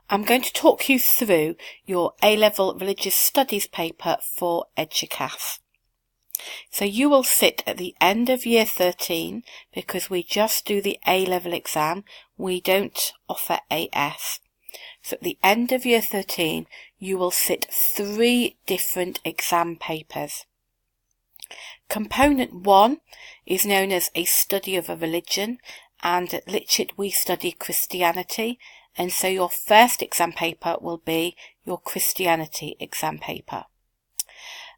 I'm going to talk you through your A-Level Religious Studies paper for Eduqas. So you will sit at the end of year 13 because we just do the A-Level exam. We don't offer AS. So at the end of year 13, you will sit 3 different exam papers. Component 1 is known as a study of a religion, and at Lytchett we study Christianity, and so your first exam paper will be your Christianity exam paper.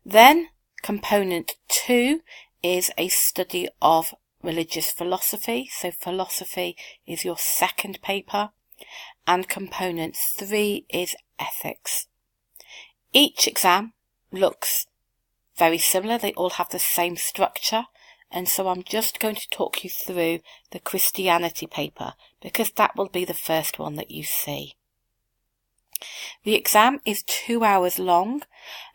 Then component 2 is a study of religious philosophy, so philosophy is your second paper, and component 3 is ethics. Each exam looks very similar, they all have the same structure, and so I'm just going to talk you through the Christianity paper because that will be the first one that you see. The exam is 2 hours long,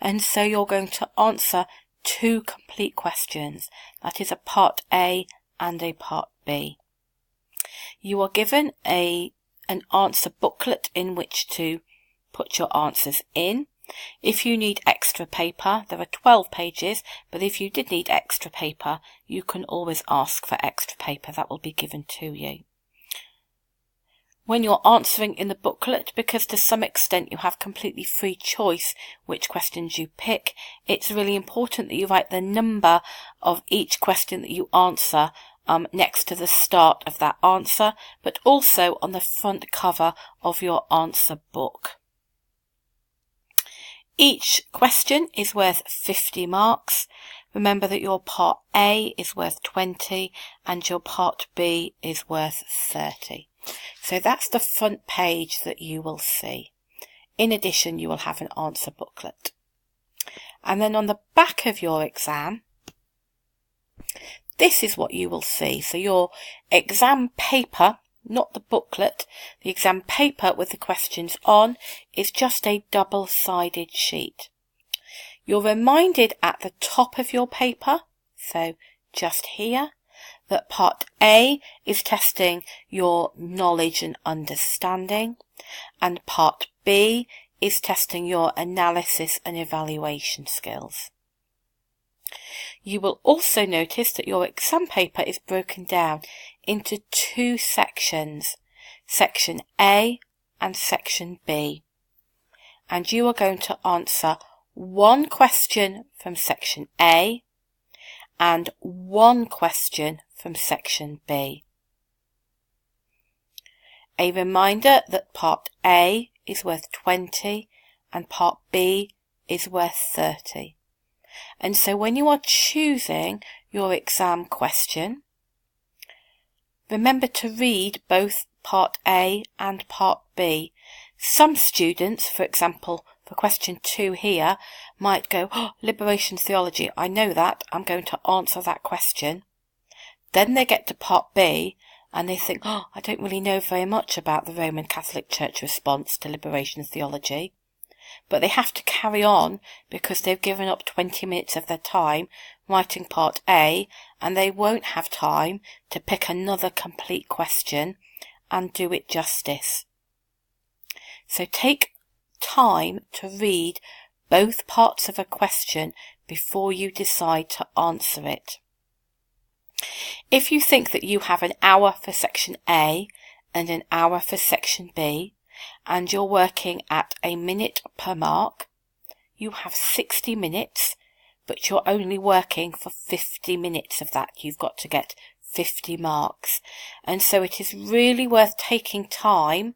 and so you're going to answer 2 complete questions. That is a part A and a part B. You are given an answer booklet in which to put your answers in. If you need extra paper, there are 12 pages, but if you did need extra paper, you can always ask for extra paper. That will be given to you. When you're answering in the booklet, because to some extent you have completely free choice which questions you pick, it's really important that you write the number of each question that you answer next to the start of that answer, but also on the front cover of your answer book. Each question is worth 50 marks. Remember that your part A is worth 20 and your part B is worth 30. So that's the front page that you will see. In addition, you will have an answer booklet. And then on the back of your exam, this is what you will see. So your exam paper, not the booklet, the exam paper with the questions on is just a double-sided sheet. You're reminded at the top of your paper, so just here, that part A is testing your knowledge and understanding, and part B is testing your analysis and evaluation skills. You will also notice that your exam paper is broken down into 2 sections, section A and section B. And you are going to answer 1 question from section A and 1 question from section B. A reminder that part A is worth 20 and part B is worth 30. And so when you are choosing your exam question, remember to read both part A and part B. Some students, for example, for question 2 here, might go, liberation theology, I know that, I'm going to answer that question. Then they get to part B and they think, I don't really know very much about the Roman Catholic Church response to liberation theology. But they have to carry on because they've given up 20 minutes of their time writing part A, and they won't have time to pick another complete question and do it justice. So take time to read both parts of a question before you decide to answer it. If you think that you have an hour for section A and an hour for section B, and you're working at a minute per mark, you have 60 minutes, but you're only working for 50 minutes of that. You've got to get 50 marks. And so it is really worth taking time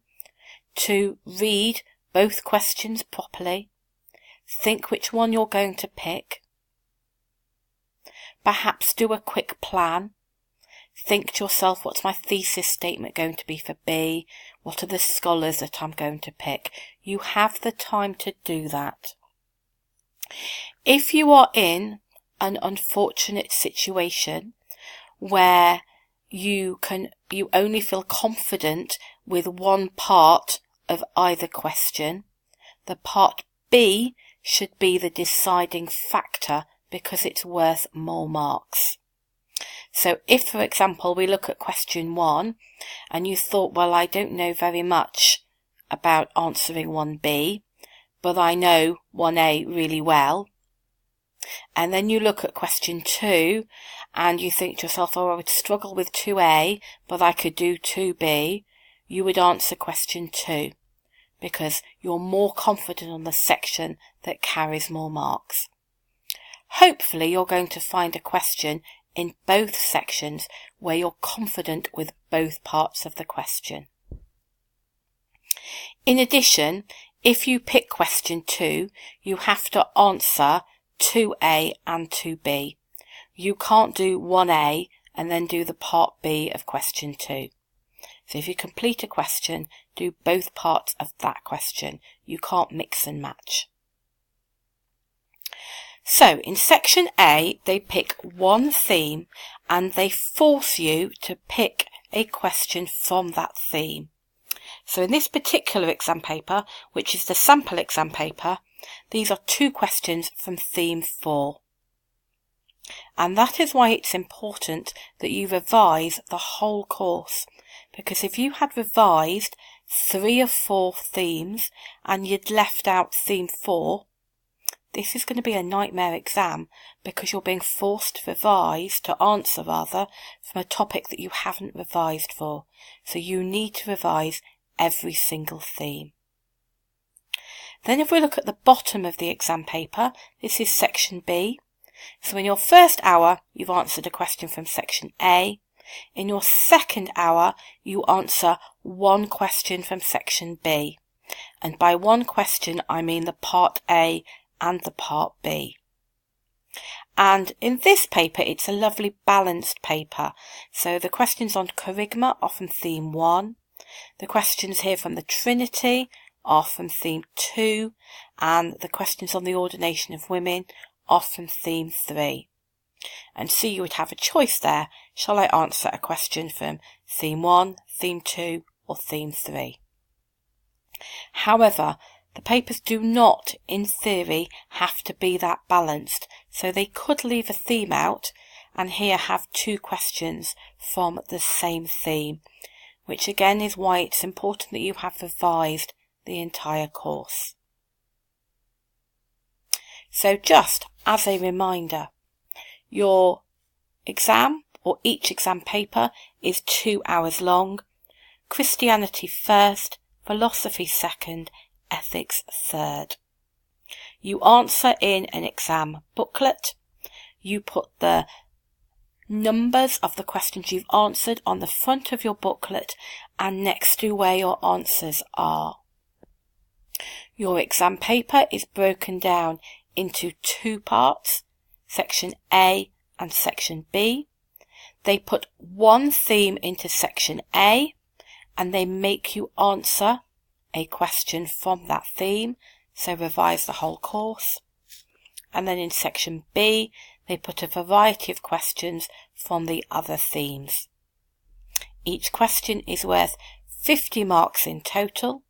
to read both questions properly, think which one you're going to pick, perhaps do a quick plan. Think to yourself, what's my thesis statement going to be for B? What are the scholars that I'm going to pick? You have the time to do that. If you are in an unfortunate situation where you only feel confident with one part of either question, the part B should be the deciding factor because it's worth more marks. So if, for example, we look at question 1 and you thought, well, I don't know very much about answering 1B, but I know 1A really well. And then you look at question 2 and you think to yourself, oh, I would struggle with 2A, but I could do 2B. You would answer question 2 because you're more confident on the section that carries more marks. Hopefully you're going to find a question in both sections where you're confident with both parts of the question. In addition, if you pick question 2, you have to answer 2A and 2B. You can't do 1A and then do the part B of question 2. So if you complete a question, do both parts of that question. You can't mix and match. So in section A, they pick one theme and they force you to pick a question from that theme. So in this particular exam paper, which is the sample exam paper, these are 2 questions from theme 4. And that is why it's important that you revise the whole course, because if you had revised 3 of 4 themes and you'd left out theme 4, this is going to be a nightmare exam because you're being forced to answer from a topic that you haven't revised for. So you need to revise every single theme. Then if we look at the bottom of the exam paper, this is section B. So in your first hour, you've answered a question from section A. In your second hour, you answer 1 question from section B. And by 1 question, I mean the part A and the part B. And in this paper, it's a lovely balanced paper. So the questions on charisma are from theme 1. The questions here from the Trinity are from theme 2. And the questions on the ordination of women are from theme 3. And so you would have a choice there. Shall I answer a question from theme 1, theme 2 or theme 3? However, the papers do not, in theory, have to be that balanced, so they could leave a theme out and here have 2 questions from the same theme, which again is why it's important that you have revised the entire course. So just as a reminder, your exam or each exam paper is 2 hours long. Christianity first, philosophy second, ethics third. You answer in an exam booklet. You put the numbers of the questions you've answered on the front of your booklet and next to where your answers are. Your exam paper is broken down into 2 parts, section A and section B. They put 1 theme into section A and they make you answer a question from that theme, so revise the whole course. And then in section B, they put a variety of questions from the other themes. Each question is worth 50 marks in total,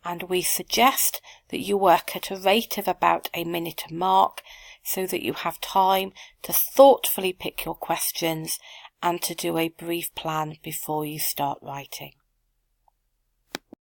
and we suggest that you work at a rate of about a minute a mark so that you have time to thoughtfully pick your questions and to do a brief plan before you start writing.